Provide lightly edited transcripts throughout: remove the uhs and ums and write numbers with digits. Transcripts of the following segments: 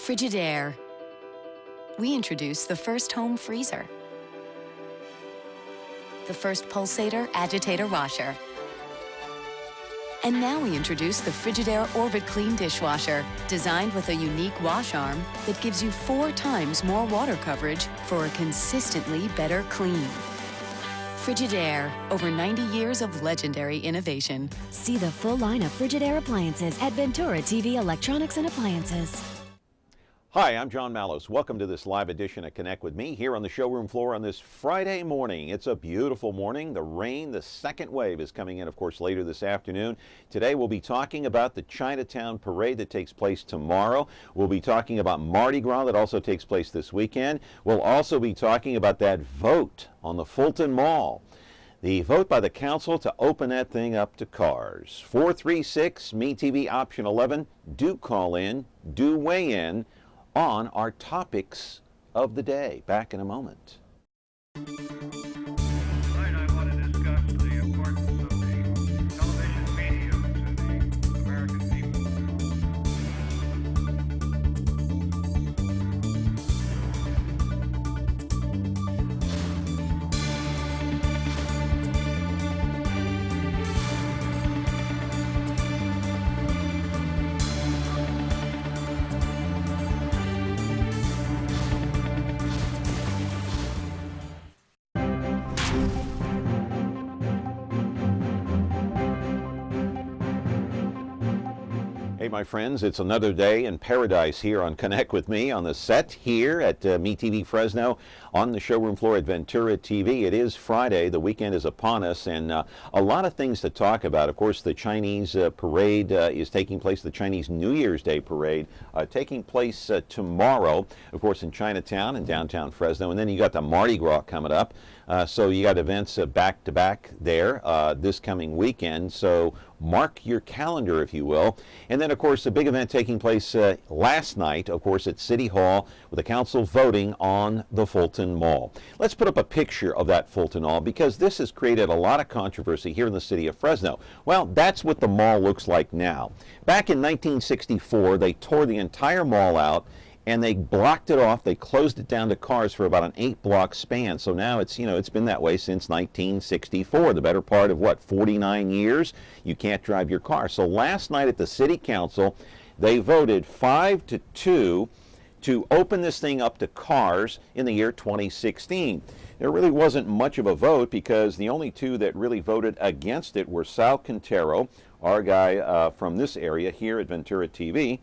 Frigidaire. We introduced the first home freezer, the first pulsator agitator washer, and now we introduce the Frigidaire Orbit Clean dishwasher, designed with a unique wash arm that gives you 4 times more water coverage for a consistently better clean. Frigidaire, over 90 years of legendary innovation. See the full line of Frigidaire appliances at Ventura TV Electronics and Appliances. Hi, I'm John Mallos. Welcome to this live edition of Connect with Me here on the showroom floor on this Friday morning. It's a beautiful morning. The rain, the second wave is coming in, of course, later this afternoon. Today we'll be talking about the Chinatown Parade that takes place tomorrow. We'll be talking about Mardi Gras that also takes place this weekend. We'll also be talking about that vote on the Fulton Mall. The vote by the council to open that thing up to cars. 436 MeTV option 11. Do call in, do weigh in on our topics of the day. Back in a moment. Tonight I want to discuss the importance of the television medium to the American people. Hey, my friends, it's another day in paradise here on Connect with Me on the set here at MeTV Fresno on the showroom floor at Ventura TV. It is Friday. The weekend is upon us, and a lot of things to talk about. Of course, the Chinese parade is taking place, the Chinese New Year's Day parade taking place tomorrow, of course, in Chinatown and downtown Fresno. And then you got the Mardi Gras coming up. So you got events back to back there this coming weekend. So mark your calendar, if you will. And then, of course, the big event taking place last night, of course, at City Hall with the council voting on the Fulton Mall. Let's put up a picture of that Fulton Mall because this has created a lot of controversy here in the city of Fresno. Well, that's what the mall looks like now. Back in 1964, they tore the entire mall out and they blocked it off. They closed it down to cars for about an 8-block span. So now it's, it's been that way since 1964, the better part of what, 49 years? You can't drive your car. So last night at the city council, they voted 5-2 to open this thing up to cars in the year 2016. There really wasn't much of a vote because the only two that really voted against it were Sal Quintero, our guy from this area here at Ventura TV,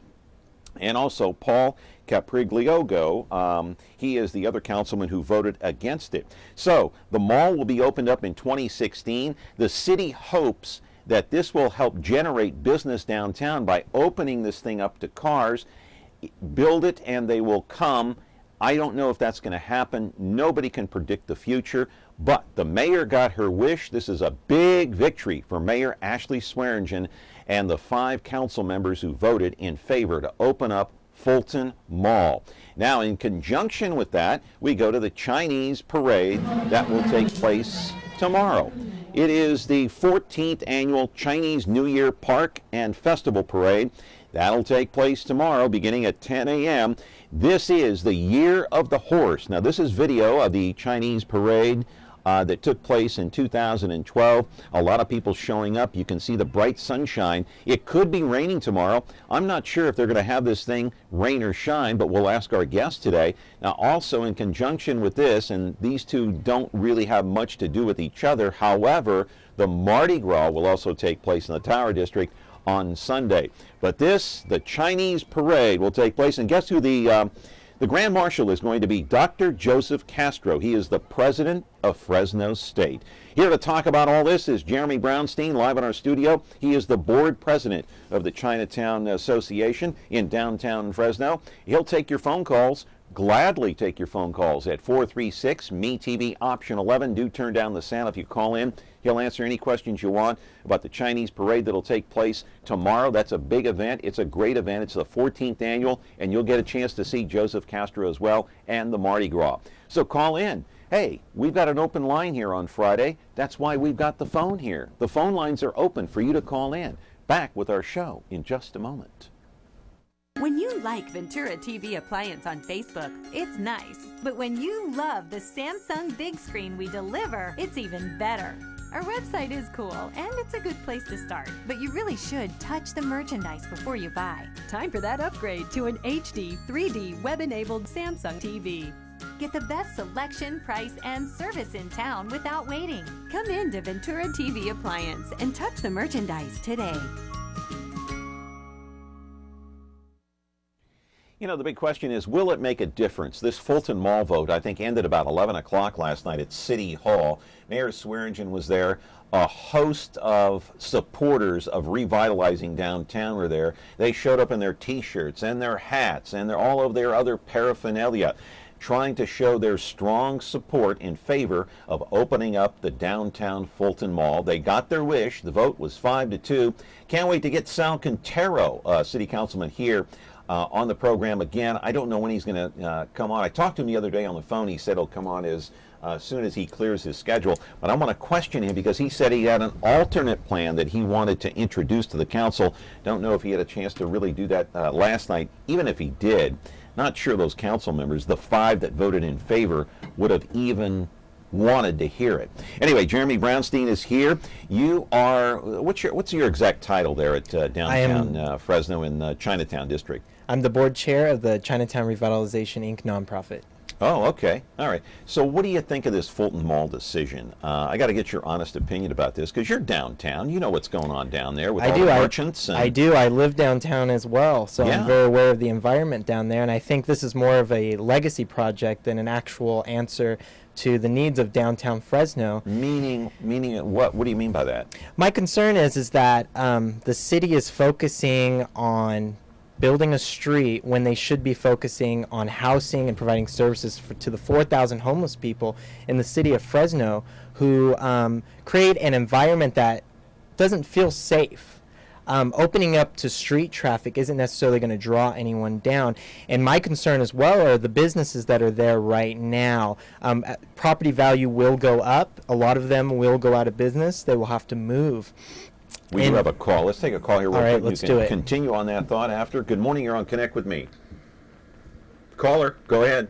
and also Paul Caprigliogo. He is the other councilman who voted against it. So the mall will be opened up in 2016. The city hopes that this will help generate business downtown by opening this thing up to cars, build it, and they will come. I don't know if that's going to happen. Nobody can predict the future, but the mayor got her wish. This is a big victory for Mayor Ashley Swearingen and the 5 council members who voted in favor to open up Fulton Mall. Now, in conjunction with that, we go to the Chinese parade that will take place tomorrow. It is the 14th annual Chinese New Year Park and Festival Parade. That'll take place tomorrow beginning at 10 a.m. This is the Year of the Horse. Now, this is video of the Chinese parade that took place in 2012. A lot of people showing up. You can see the bright sunshine. It could be raining tomorrow. I'm not sure if they're going to have this thing rain or shine, but we'll ask our guest today. Now, also in conjunction with this, and these two don't really have much to do with each other, however, the Mardi Gras will also take place in the Tower District on Sunday. But this, the Chinese parade, will take place, and guess who the Grand Marshal is going to be? Dr. Joseph Castro. He is the president of Fresno State. Here to talk about all this is Jeremy Brownstein, live in our studio. He is the board president of the Chinatown Association in downtown Fresno. He'll take your phone calls, gladly take your phone calls at 436 MeTV option 11. Do turn down the sound if you call in. He'll answer any questions you want about the Chinese parade that'll take place tomorrow. That's a big event. It's a great event. It's the 14th annual, and you'll get a chance to see Joseph Castro as well and the Mardi Gras. So call in. Hey, we've got an open line here on Friday. That's why we've got the phone here. The phone lines are open for you to call in. Back with our show in just a moment. When you like Ventura TV Appliance on Facebook, it's nice. But when you love the Samsung big screen we deliver, it's even better. Our website is cool, and it's a good place to start. But you really should touch the merchandise before you buy. Time for that upgrade to an HD 3D web-enabled Samsung TV. Get the best selection, price, and service in town without waiting. Come in to Ventura TV Appliance and touch the merchandise today. You know, the big question is, will it make a difference? This Fulton Mall vote, I think, ended about 11 o'clock last night at City Hall. Mayor Swearingen was there. A host of supporters of revitalizing downtown were there. They showed up in their T-shirts and their hats and all of their other paraphernalia, trying to show their strong support in favor of opening up the downtown Fulton Mall. They got their wish. The vote was 5-2. Can't wait to get Sal Quintero, city councilman, here on the program again. I don't know when he's going to come on. I talked to him the other day on the phone. He said he'll come on as soon as he clears his schedule. But I want to question him because he said he had an alternate plan that he wanted to introduce to the council. Don't know if he had a chance to really do that last night. Even if he did, not sure those council members, the 5 that voted in favor, would have even wanted to hear it. Anyway, Jeremy Brownstein is here. You are, what's your exact title there at downtown Fresno in the Chinatown district? I'm the board chair of the Chinatown Revitalization, Inc. nonprofit. Oh, okay. All right. So what do you think of this Fulton Mall decision? I got to get your honest opinion about this because you're downtown. You know what's going on down there with all the merchants. I do. I live downtown as well, so I'm very aware of the environment down there, and I think this is more of a legacy project than an actual answer to the needs of downtown Fresno. Meaning what? What do you mean by that? My concern is that the city is focusing on building a street when they should be focusing on housing and providing services to the 4,000 homeless people in the city of Fresno who create an environment that doesn't feel safe. Opening up to street traffic isn't necessarily going to draw anyone down. And my concern as well are the businesses that are there right now. Property value will go up. A lot of them will go out of business. They will have to move. We do have a call. Let's take a call here real quick. All right, let's do it. Continue on that thought after. Good morning. You're on Connect with Me. Caller, go ahead.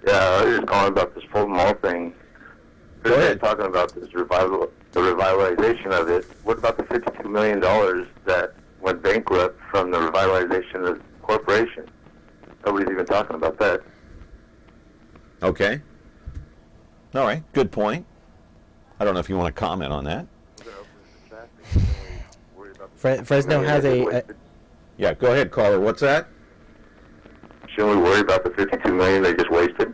Yeah, I was just calling about this Fulton Mall thing. Go ahead. Talking about this the revitalization of it. What about the $52 million that went bankrupt from the revitalization of the corporation? Nobody's even talking about that. Okay. All right. Good point. I don't know if you want to comment on that. Fresno has a yeah, go ahead, caller. What's that? Shouldn't we worry about the $52 million they just wasted?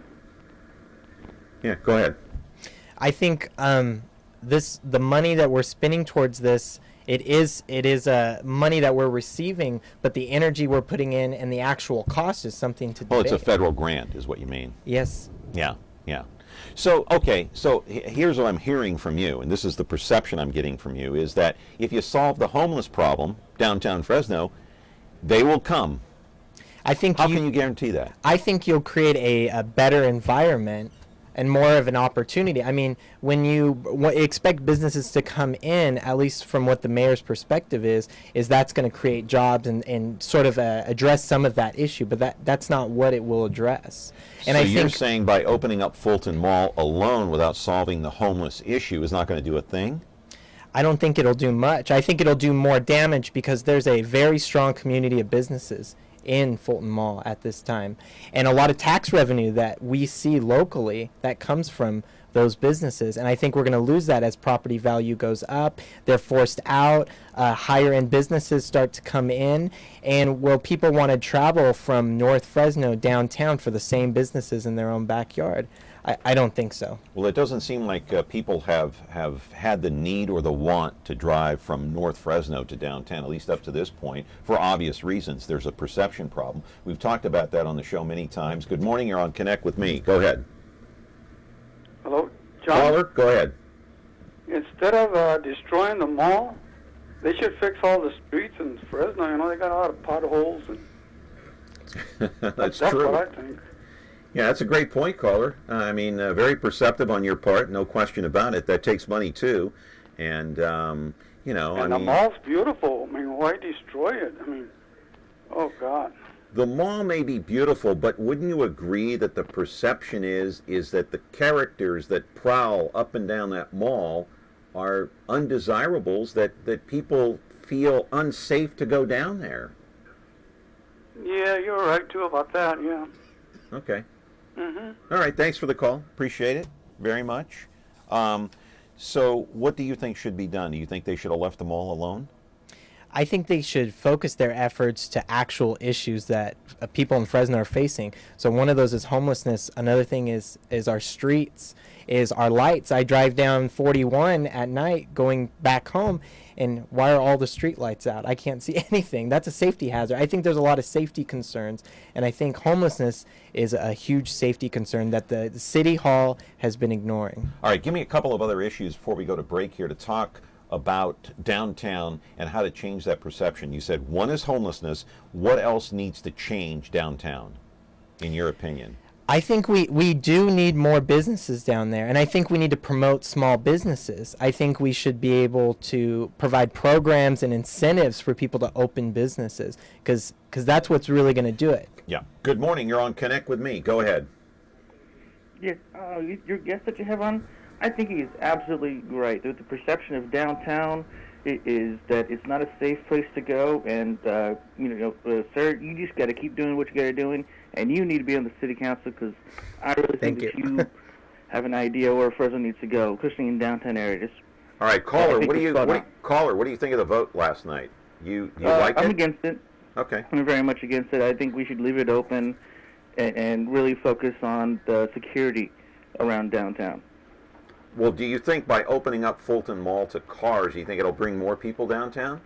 Yeah, go ahead. I think the money that we're spending towards this, it is money that we're receiving, but the energy we're putting in and the actual cost is something to debate. Well, it's a federal grant, is what you mean. Yes. Yeah, yeah. So, okay, so here's what I'm hearing from you, and this is the perception I'm getting from you, is that if you solve the homeless problem downtown Fresno, they will come. I think How can you guarantee that? I think you'll create a better environment and more of an opportunity. I mean, when you expect businesses to come in, at least from what the mayor's perspective is that's going to create jobs and sort of address some of that issue, but that's not what it will address. And so I you're think saying by opening up Fulton Mall alone without solving the homeless issue is not going to do a thing? I don't think it'll do much. I think it'll do more damage because there's a very strong community of businesses in Fulton Mall at this time, and a lot of tax revenue that we see locally that comes from those businesses, and I think we're going to lose that as property value goes up. They're forced out, higher end businesses start to come in, and will people want to travel from North Fresno downtown for the same businesses in their own backyard? I don't think so. Well, it doesn't seem like people have had the need or the want to drive from North Fresno to downtown, at least up to this point, for obvious reasons. There's a perception problem. We've talked about that on the show many times. Good morning. You're on Connect with Me. Go ahead. Hello, John. Caller, go ahead. Instead of destroying the mall, they should fix all the streets in Fresno. You know, they got a lot of potholes. And That's true. true. What I think. Yeah, that's a great point, caller. I mean, very perceptive on your part, no question about it. That takes money, too. And, you know, And the mall's beautiful. I mean, why destroy it? I mean, Oh, God. The mall may be beautiful, but wouldn't you agree that the perception is that the characters that prowl up and down that mall are undesirables, that people feel unsafe to go down there? Yeah, you're right, too, about that, yeah. Okay. Mm-hmm. All right, thanks for the call. Appreciate it very much. So what do you think should be done? Do you think they should have left the mall alone? I think they should focus their efforts to actual issues that people in Fresno are facing. So one of those is homelessness. Another thing is our streets, is our lights. I drive down 41 at night going back home, and why are all the street lights out? I can't see anything. That's a safety hazard. I think there's a lot of safety concerns, and I think homelessness is a huge safety concern that the city hall has been ignoring. All right, give me a couple of other issues before we go to break here to talk about downtown and how to change that perception. You said one is homelessness. What else needs to change downtown, in your opinion? I think we do need more businesses down there, and I think we need to promote small businesses. I think we should be able to provide programs and incentives for people to open businesses, because that's what's really going to do it. Yeah. Good morning. You're on Connect with Me. Go ahead. Yeah, your guest that you have on, I think he is absolutely right. The perception of downtown is that it's not a safe place to go, and sir, you just got to keep doing what you got to doing, and you need to be on the city council, because I really think that you have an idea where Fresno needs to go, especially in downtown areas. All right, caller. What do you think of the vote last night? You like it? I'm against it. Okay. I'm very much against it. I think we should leave it open and really focus on the security around downtown. Well, do you think by opening up Fulton Mall to cars, do you think it'll bring more people downtown?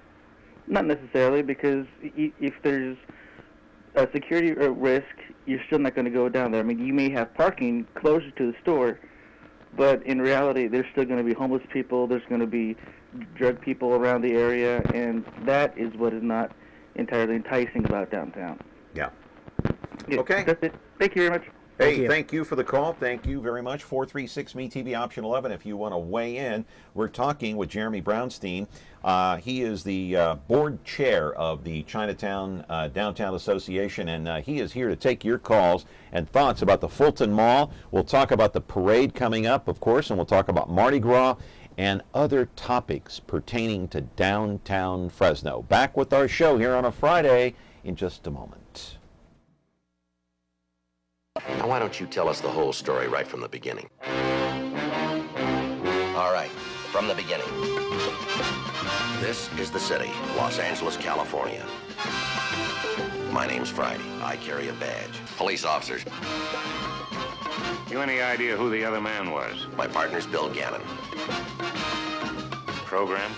Not necessarily, because if there's a security risk, you're still not going to go down there. I mean, you may have parking closer to the store, but in reality, there's still going to be homeless people, there's going to be drug people around the area, and that is what is not entirely enticing about downtown. Yeah. Yeah, okay. That's it. Thank you very much. Hey, thank you for the call. Thank you very much. 436 MeTV option 11 if you want to weigh in. We're talking with Jeremy Brownstein. He is the board chair of the Chinatown Downtown Association, and he is here to take your calls and thoughts about the Fulton Mall. We'll talk about the parade coming up, of course, and we'll talk about Mardi Gras and other topics pertaining to downtown Fresno. Back with our show here on a Friday in just a moment. Now, why don't you tell us the whole story right from the beginning? All right, from the beginning. This is the city, Los Angeles, California. My name's Friday. I carry a badge. Police officers. You any idea who the other man was? My partner's Bill Gannon. Program?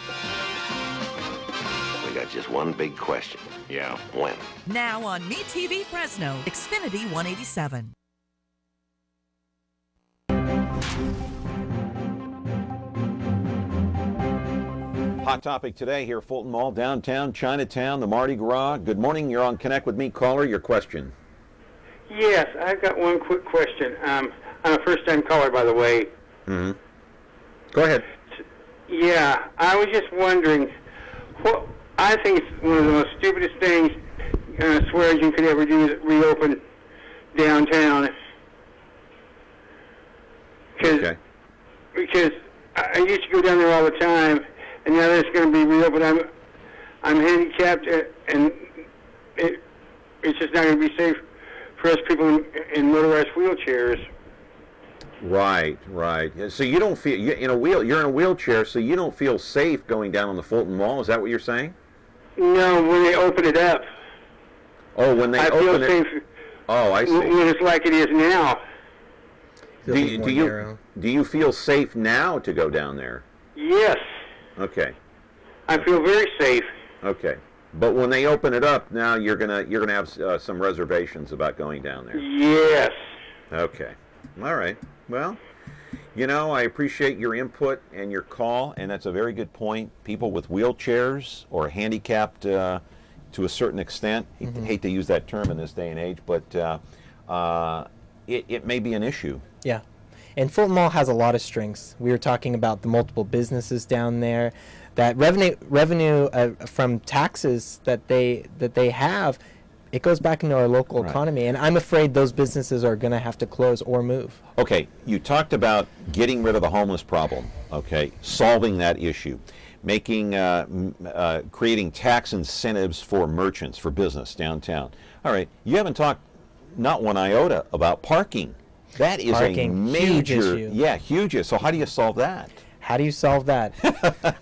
We got just one big question. Yeah. When? Now on MeTV Fresno, Xfinity 187. Hot topic today here, Fulton Mall, downtown, Chinatown, the Mardi Gras. Good morning. You're on Connect with Me. Caller, your question. Yes, I've got one quick question. I'm a first-time caller, by the way. Mm-hmm. Go ahead. Yeah, I was just wondering, what I think it's one of the most stupidest things Swearingen could ever do is reopen downtown. Because I used to go down there all the time, and now that it's going to be reopened, I'm handicapped, and it's just not going to be safe for us people in motorized wheelchairs. Right. So you don't feel you're in a wheelchair, so you don't feel safe going down on the Fulton Mall. Is that what you're saying? No, when they open it up. Oh, when they open it. Safe. Oh, I see. When it's like it is now. Do you feel safe now to go down there? Yes. Okay. I feel very safe. Okay. But when they open it up, now you're gonna have some reservations about going down there. Yes. Okay. All right. Well, I appreciate your input and your call, and that's a very good point. People with wheelchairs or handicapped to a certain extent, hate to use that term in this day and age, but it may be an issue. Yeah. And Fulton Mall has a lot of strengths. We were talking about the multiple businesses down there, that revenue from taxes that they have it goes back into our local economy, and I'm afraid those businesses are going to have to close or move. Okay, you talked about getting rid of the homeless problem, okay, solving that issue, making, creating tax incentives for merchants, for business downtown. All right, you haven't talked, not one iota, about parking. That is a major, huge issue. Yeah, huge. So how do you solve that? How do you solve that?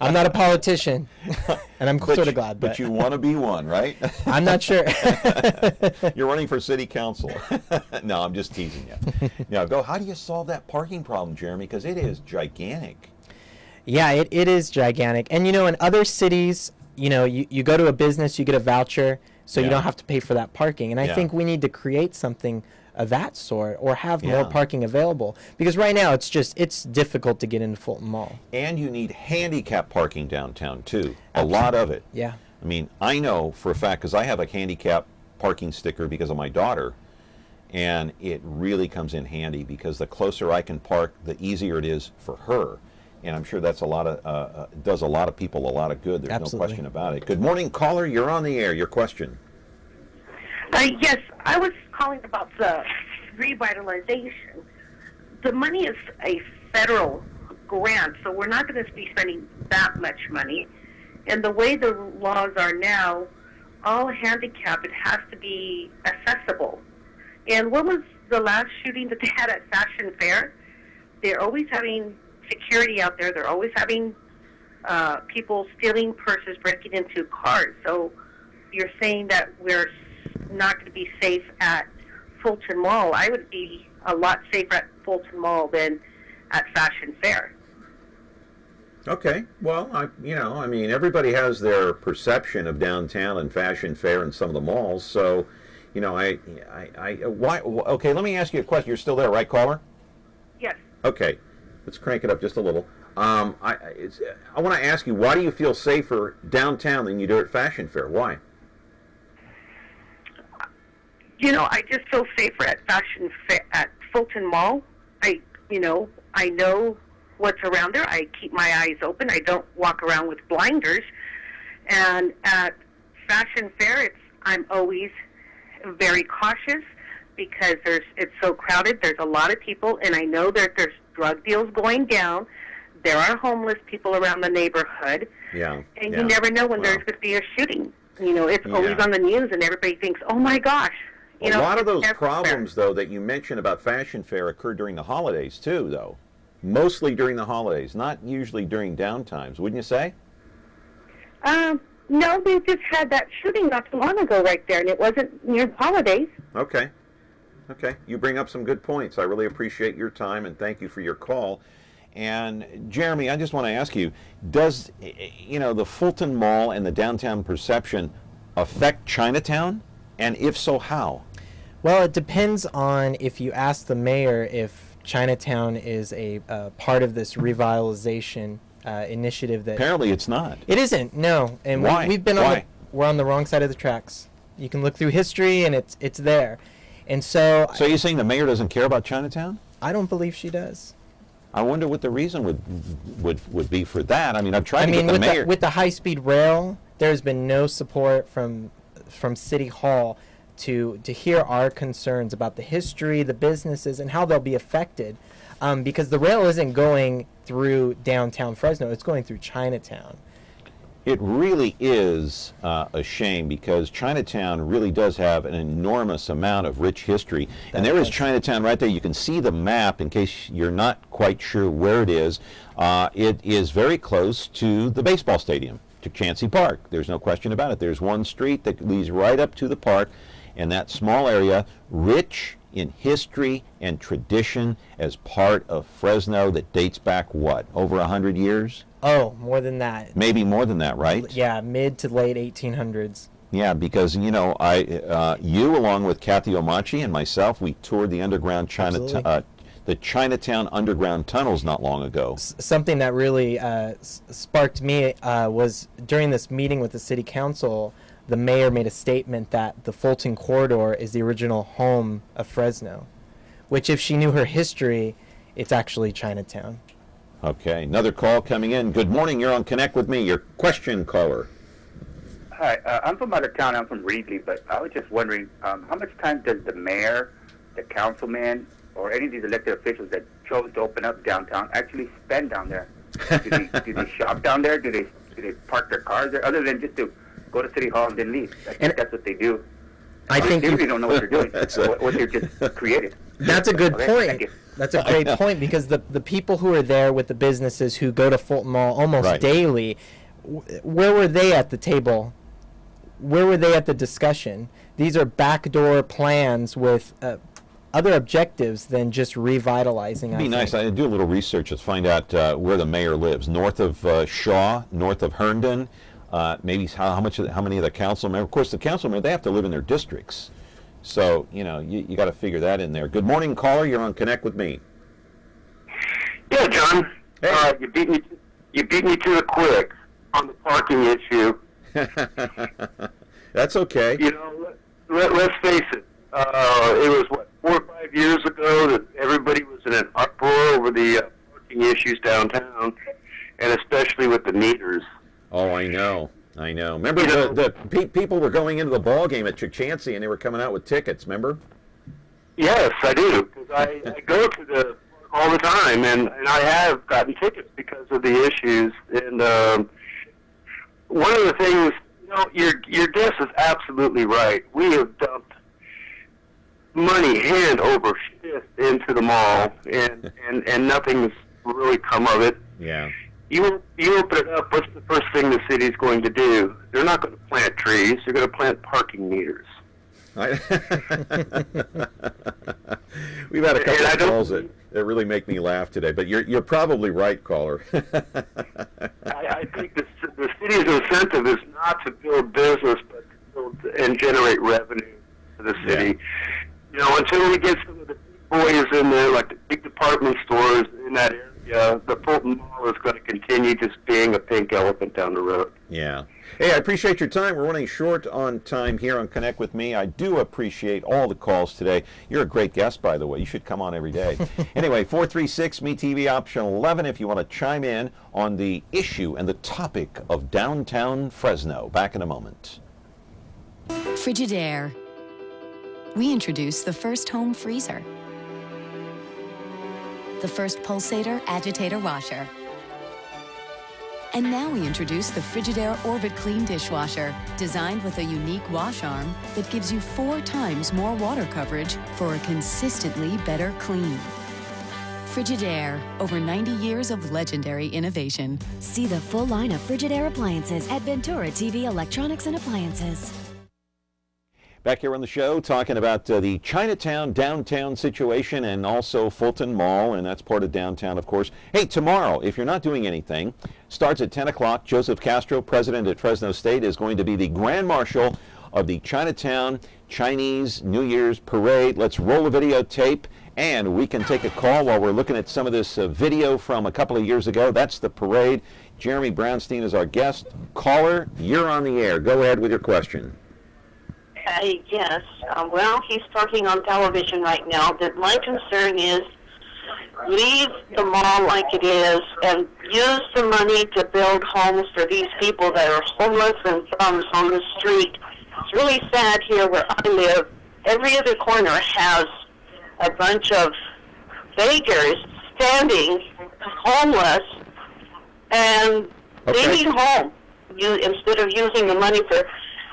I'm not a politician, and I'm sort of glad. But you want to be one, right? I'm not sure. You're running for city council. No, I'm just teasing you. Now, go. How do you solve that parking problem, Jeremy? Because it is gigantic. Yeah, it is gigantic. And, you know, in other cities, you know, you go to a business, you get a voucher, so you don't have to pay for that parking. And I think we need to create something of that sort, or have more parking available, because right now it's difficult to get into Fulton Mall. And you need handicap parking downtown too. A lot of it. Yeah. I mean, I know for a fact, because I have a handicap parking sticker because of my daughter, and it really comes in handy, because the closer I can park, the easier it is for her. And I'm sure that's a lot of does a lot of people a lot of good. There's no question about it. Good morning, caller. You're on the air. Your question. Yes, I was calling about the revitalization. The money is a federal grant, so we're not going to be spending that much money. And the way the laws are now, all handicapped, it has to be accessible. And what was the last shooting that they had at Fashion Fair? They're always having security out there. They're always having people stealing purses, breaking into cars. So you're saying that we're not going to be safe at Fulton Mall. I would be a lot safer at Fulton Mall than at Fashion Fair. Okay, well, I mean, everybody has their perception of downtown and Fashion Fair and some of the malls. So, you know, why? Okay, let me ask you a question. You're still there, right, caller? Yes. Okay, let's crank it up just a little. I want to ask you, why do you feel safer downtown than you do at Fashion Fair? Why? You know, I just feel safer at Fashion Fair, at Fulton Mall. I know what's around there. I keep my eyes open. I don't walk around with blinders. And at Fashion Fair, I'm always very cautious, because it's so crowded. There's a lot of people, and I know that there's drug deals going down. There are homeless people around the neighborhood. Yeah. And you never know when there's going to be a shooting. You know, it's always on the news, and everybody thinks, oh my gosh. A lot of those problems, though, that you mentioned about Fashion Fair occur during the holidays, too, though. Mostly during the holidays, not usually during downtimes, wouldn't you say? No, they just had that shooting not too long ago right there, and it wasn't near the holidays. Okay. Okay. You bring up some good points. I really appreciate your time, and thank you for your call. And, Jeremy, I just want to ask you, does, the Fulton Mall and the downtown perception affect Chinatown? And if so, how? Well, it depends on if you ask the mayor if Chinatown is a part of this revitalization initiative. That apparently it's not. It isn't. No, and why? We've been we're on the wrong side of the tracks. You can look through history, and it's there. And so. So you're saying the mayor doesn't care about Chinatown? I don't believe she does. I wonder what the reason would be for that. I mean, I've tried to get the mayor. With the high-speed rail, there's been no support from City Hall to hear our concerns about the history, the businesses, and how they'll be affected, because the rail isn't going through downtown Fresno, it's going through Chinatown. It really is a shame, because Chinatown really does have an enormous amount of rich history. And there is Chinatown right there. You can see the map in case you're not quite sure where it is. It is very close to the baseball stadium, to Chansey Park. There's no question about it. There's one street that leads right up to the park, and that small area, rich in history and tradition as part of Fresno that dates back, what, over 100 years? Oh, more than that. Maybe more than that, right? Yeah, mid to late 1800s. Yeah, because, you along with Kathy Omachi and myself, we toured the underground the Chinatown underground tunnels not long ago. Something that really sparked me was during this meeting with the city council, the mayor made a statement that the Fulton Corridor is the original home of Fresno, which, if she knew her history, it's actually Chinatown. Okay, another call coming in. Good morning, you're on Connect with Me. Your question, caller. Hi, I'm from out of town. I'm from Reedley, but I was just wondering, how much time does the mayor, the councilman, or any of these elected officials that chose to open up downtown actually spend down there? Do they shop down there? Do they park their cars there? Other than just to go to City Hall and then leave. I think that's what they do. I think they really don't know what they're doing. What they've just created. That's a good Okay, point. thank you. That's a great point, because the people who are there with the businesses who go to Fulton Mall almost daily, where were they at the table? Where were they at the discussion? These are backdoor plans with other objectives than just revitalizing. It'd be nice. I do a little research to find out where the mayor lives. North of Shaw, north of Herndon. Maybe how many of the council members? Of course, the council members, they have to live in their districts. So, you know, you got to figure that in there. Good morning, caller. You're on Connect with Me. Yeah, John. Hey. You beat me to the quick on the parking issue. That's okay. You know, let's face it. It was, 4 or 5 years ago that everybody was in an uproar over the parking issues downtown, and especially with the meters. Oh, I know. Remember the people were going into the ball game at Chichancy and they were coming out with tickets, remember? Yes, I do, because I go to the all the time, and I have gotten tickets because of the issues. And one of the things, you know, your guess is absolutely right. We have dumped money hand over fist into the mall, and nothing's really come of it. Yeah. You open it up, what's the first thing the city's going to do? They're not going to plant trees. They're going to plant parking meters. We've had a couple of calls that really make me laugh today, but you're probably right, caller. I think the city's incentive is not to build business, but to build and generate revenue for the city. Yeah. You know, until we get some of the big boys in there, like the big department stores in that area, the Fulton Mall is going to continue just being a pink elephant down the road. Yeah. Hey, I appreciate your time. We're running short on time here on Connect with Me. I do appreciate all the calls today. You're a great guest, by the way. You should come on every day. Anyway, 436 MeTV option 11 if you want to chime in on the issue and the topic of downtown Fresno. Back in a moment. Frigidaire. We introduced the first home freezer, the first pulsator agitator washer. And now we introduce the Frigidaire Orbit Clean dishwasher, designed with a unique wash arm that gives you 4 times more water coverage for a consistently better clean. Frigidaire, over 90 years of legendary innovation. See the full line of Frigidaire appliances at Ventura TV Electronics and Appliances. Back here on the show, talking about the Chinatown downtown situation and also Fulton Mall, and that's part of downtown, of course. Hey, tomorrow, if you're not doing anything, starts at 10 o'clock. Joseph Castro, president at Fresno State, is going to be the Grand Marshal of the Chinatown Chinese New Year's Parade. Let's roll a videotape, and we can take a call while we're looking at some of this video from a couple of years ago. That's the parade. Jeremy Brownstein is our guest. Caller, you're on the air. Go ahead with your question. Yes. Well, he's talking on television right now. That my concern is leave the mall like it is and use the money to build homes for these people that are homeless and bums on the street. It's really sad here where I live. Every other corner has a bunch of beggars standing homeless, and they need home. Instead of using the money for,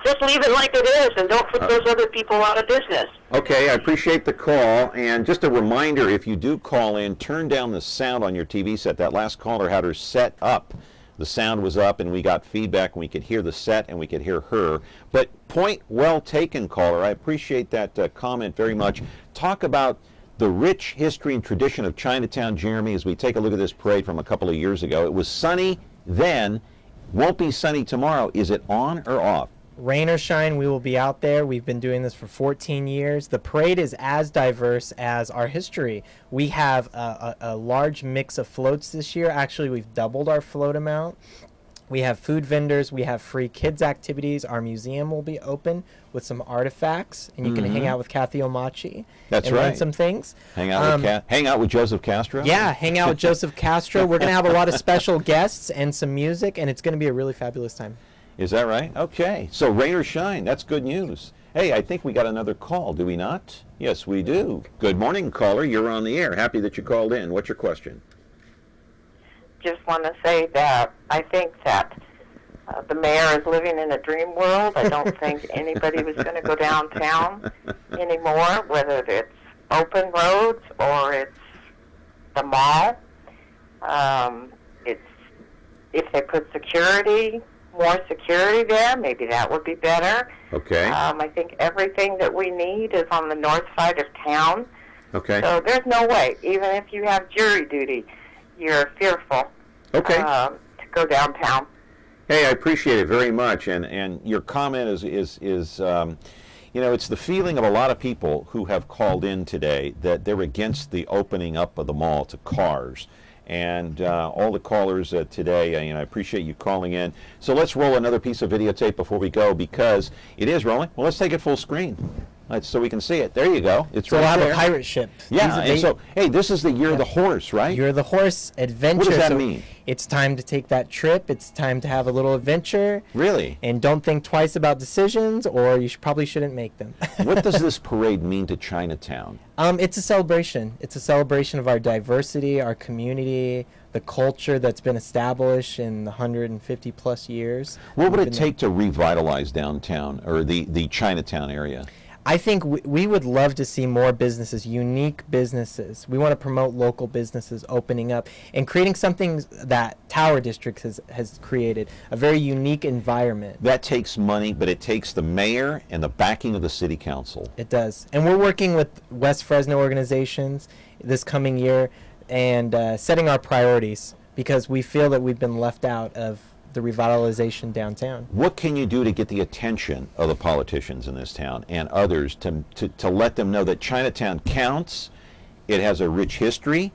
just leave it like it is and don't put those other people out of business. Okay, I appreciate the call. And just a reminder, if you do call in, turn down the sound on your TV set. That last caller had her set up. The sound was up and we got feedback and we could hear the set and we could hear her. But point well taken, caller. I appreciate that comment very much. Talk about the rich history and tradition of Chinatown, Jeremy, as we take a look at this parade from a couple of years ago. It was sunny then, won't be sunny tomorrow. Is it on or off? Rain or shine, we will be out there. We've been doing this for 14 years. The parade is as diverse as our history. We have a large mix of floats this year. Actually, we've doubled our float amount. We have food vendors. We have free kids activities. Our museum will be open with some artifacts, and you can hang out with Kathy Omachi. That's and right. learn some things. Hang out with Joseph Castro. Yeah, hang out with Joseph Castro. We're going to have a lot of special guests and some music, and it's going to be a really fabulous time. Is that right? Okay. So rain or shine, that's good news. Hey, I think we got another call, do we not? Yes, we do. Good morning, caller. You're on the air. Happy that you called in. What's your question? Just want to say that I think that the mayor is living in a dream world. I don't think anybody was going to go downtown anymore, whether it's open roads or it's the mall. It's if they put more security there, maybe that would be better. Okay. I think everything that we need is on the north side of town. Okay. So there's no way, even if you have jury duty, you're fearful to go downtown. Hey, I appreciate it very much, and your comment is you know, it's the feeling of a lot of people who have called in today that they're against the opening up of the mall to cars. And all the callers today, I appreciate you calling in. So let's roll another piece of videotape before we go, because it is rolling. Well, let's take it full screen. So we can see it. There you go. It's so right we'll have there. a pirate ship. Yeah, and so, hey, this is the year of the horse, right? Year of the horse adventure. What does that so mean? It's time to take that trip. It's time to have a little adventure. Really? And don't think twice about decisions, or you probably shouldn't make them. What does this parade mean to Chinatown? It's a celebration. It's a celebration of our diversity, our community, the culture that's been established in the 150 plus years. What would it take to revitalize downtown, or the Chinatown area? I think we would love to see more businesses, unique businesses. We want to promote local businesses opening up and creating something that Tower District has created, a very unique environment. That takes money, but it takes the mayor and the backing of the city council. It does. And we're working with West Fresno organizations this coming year and setting our priorities, because we feel that we've been left out of the revitalization downtown. What can you do to get the attention of the politicians in this town and others to let them know that Chinatown counts? It has a rich history.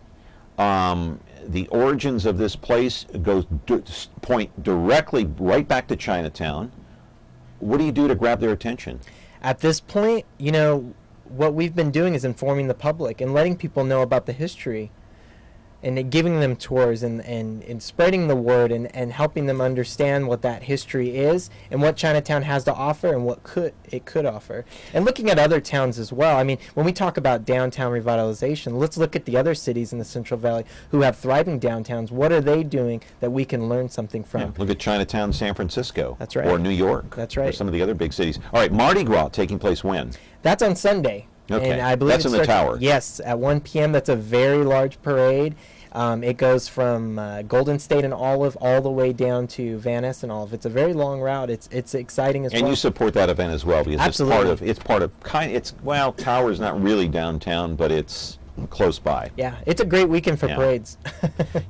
The origins of this place point directly right back to Chinatown. What do you do to grab their attention? At this point, what we've been doing is informing the public and letting people know about the history, and giving them tours and spreading the word and helping them understand what that history is and what Chinatown has to offer and what it could offer. And looking at other towns as well. I mean, when we talk about downtown revitalization, let's look at the other cities in the Central Valley who have thriving downtowns. What are they doing that we can learn something from? Yeah, look at Chinatown, San Francisco. That's right. Or New York. That's right. Or some of the other big cities. All right, Mardi Gras taking place when? That's on Sunday. Okay, and I believe that's in the tower. Yes, at 1 p.m. That's a very large parade. It goes from Golden State and Olive all the way down to Van Ness and Olive. It's a very long route. It's exciting as well. And you support that event as well, because Absolutely. Tower's not really downtown, but it's close by. Yeah, it's a great weekend for parades.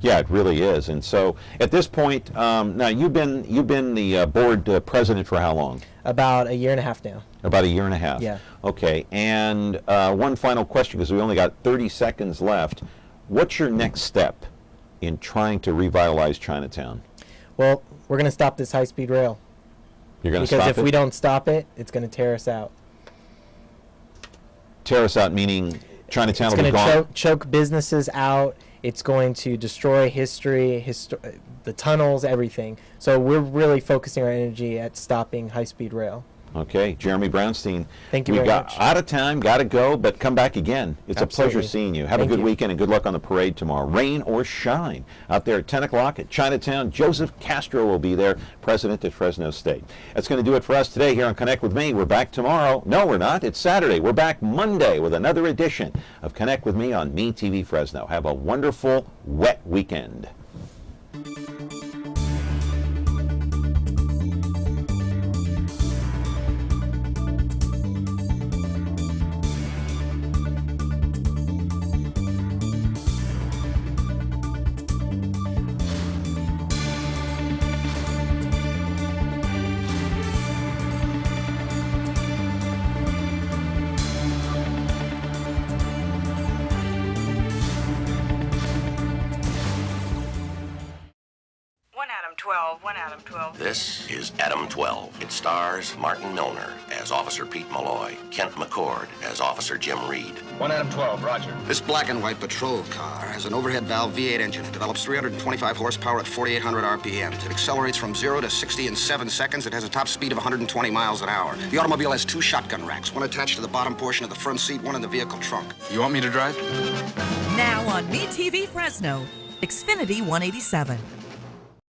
Yeah, it really is. And so at this point, now you've been the board president for how long? About a year and a half now. About a year and a half. Yeah. Okay. And one final question, because we only got 30 seconds left. What's your next step in trying to revitalize Chinatown? Well, we're going to stop this high-speed rail. You're going to stop it? Because if we don't stop it, it's going to tear us out. Tear us out, meaning Chinatown will be gone? It's going to choke businesses out. It's going to destroy history, the tunnels, everything. So we're really focusing our energy at stopping high-speed rail. Okay, Jeremy Brownstein. Thank you very much. We got out of time, got to go, but come back again. It's Absolutely. a pleasure seeing you. Have Thank a good you. weekend and good luck on the parade tomorrow. Rain or shine. Out there at 10 o'clock at Chinatown, Joseph Castro will be there, president at Fresno State. That's going to do it for us today here on Connect with Me. We're back tomorrow. No, we're not. It's Saturday. We're back Monday with another edition of Connect with Me on MeTV Fresno. Have a wonderful, wet weekend. Adam 12. This is Adam 12. It stars Martin Milner as Officer Pete Malloy, Kent McCord as Officer Jim Reed. 1 Adam 12, roger. This black and white patrol car has an overhead valve V8 engine. It develops 325 horsepower at 4,800 RPMs. It accelerates from 0 to 60 in 7 seconds. It has a top speed of 120 miles an hour. The automobile has 2 shotgun racks, one attached to the bottom portion of the front seat, one in the vehicle trunk. You want me to drive? Now on MeTV Fresno, Xfinity 187.